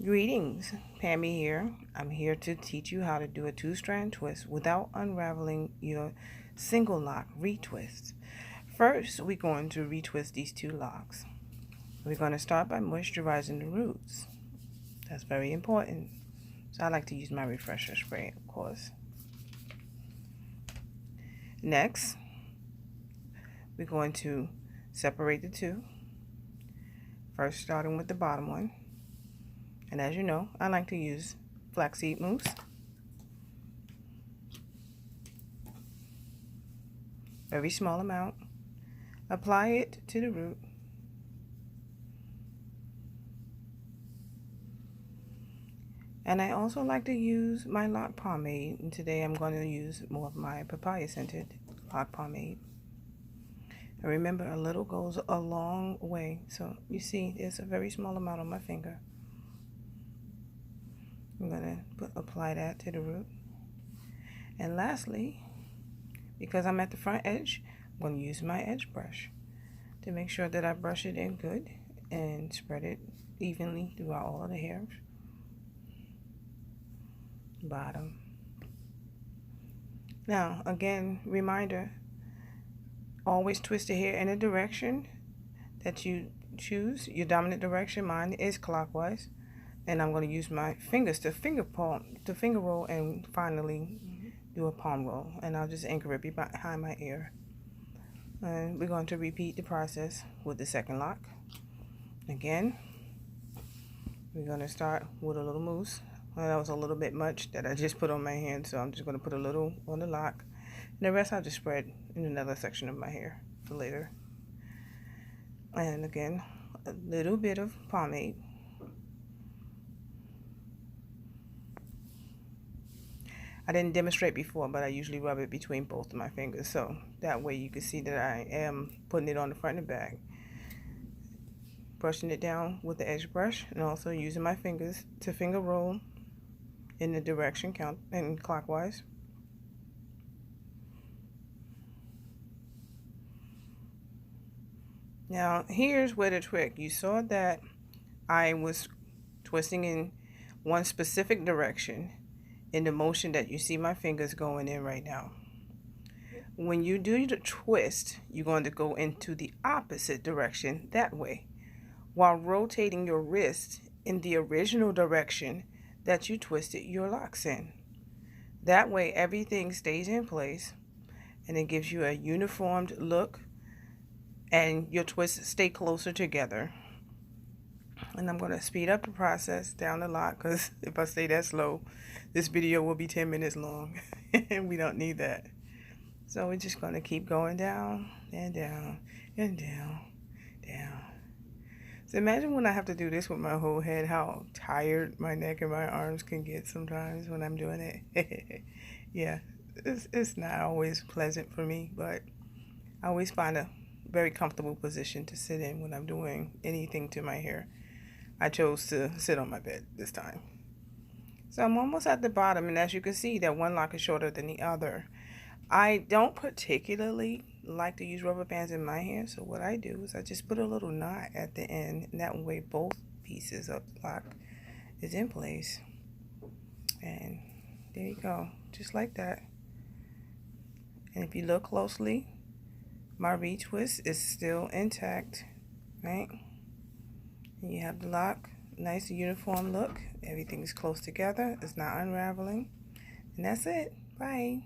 Greetings, Pammy here. I'm here to teach you how to do a two-strand twist without unraveling your single lock retwist. First, we're going to retwist these two locks. We're going to start by moisturizing the roots. That's very important. So I like to use my refresher spray, of course. Next, we're going to separate the two. First, starting with the bottom one. And as you know, I like to use flaxseed mousse. Very small amount. Apply it to the root. And I also like to use my lock pomade. And today I'm going to use more of my papaya scented lock pomade. And remember, a little goes a long way. So you see, there's a very small amount on my finger. I'm going to apply that to the root. And lastly, because I'm at the front edge, I'm going to use my edge brush to make sure that I brush it in good and spread it evenly throughout all of the hairs. Bottom. Now, again, reminder, always twist the hair in a direction that you choose, your dominant direction. Mine is clockwise. And I'm going to use my fingers to finger roll and finally do a palm roll. And I'll just anchor it behind my ear. And we're going to repeat the process with the second lock. Again, we're going to start with a little mousse. Well, that was a little bit much that I just put on my hand, so I'm just going to put a little on the lock. And the rest I'll just spread in another section of my hair for later. And again, a little bit of pomade. I didn't demonstrate before, but I usually rub it between both of my fingers, so that way you can see that I am putting it on the front and back. Brushing it down with the edge brush, and also using my fingers to finger roll in the direction count and clockwise. Now, here's where the trick. You saw that I was twisting in one specific direction in the motion that you see my fingers going in right now. When you do the twist, you're going to go into the opposite direction that way, while rotating your wrist in the original direction that you twisted your locks in. That way everything stays in place and it gives you a uniformed look and your twists stay closer together. And I'm going to speed up the process down the lock, because if I stay that slow, this video will be 10 minutes long and we don't need that. So we're just going to keep going down and down and down, down. So imagine when I have to do this with my whole head, how tired my neck and my arms can get sometimes when I'm doing it. Yeah, it's not always pleasant for me, but I always find a very comfortable position to sit in when I'm doing anything to my hair. I chose to sit on my bed this time. So I'm almost at the bottom, and as you can see, that one lock is shorter than the other. I don't particularly like to use rubber bands in my hair, so what I do is I just put a little knot at the end, and that way both pieces of the lock is in place. And there you go, just like that. And if you look closely, my retwist is still intact, right? And you have the lock, nice uniform look. Everything is close together. It's not unraveling. And that's it. Bye.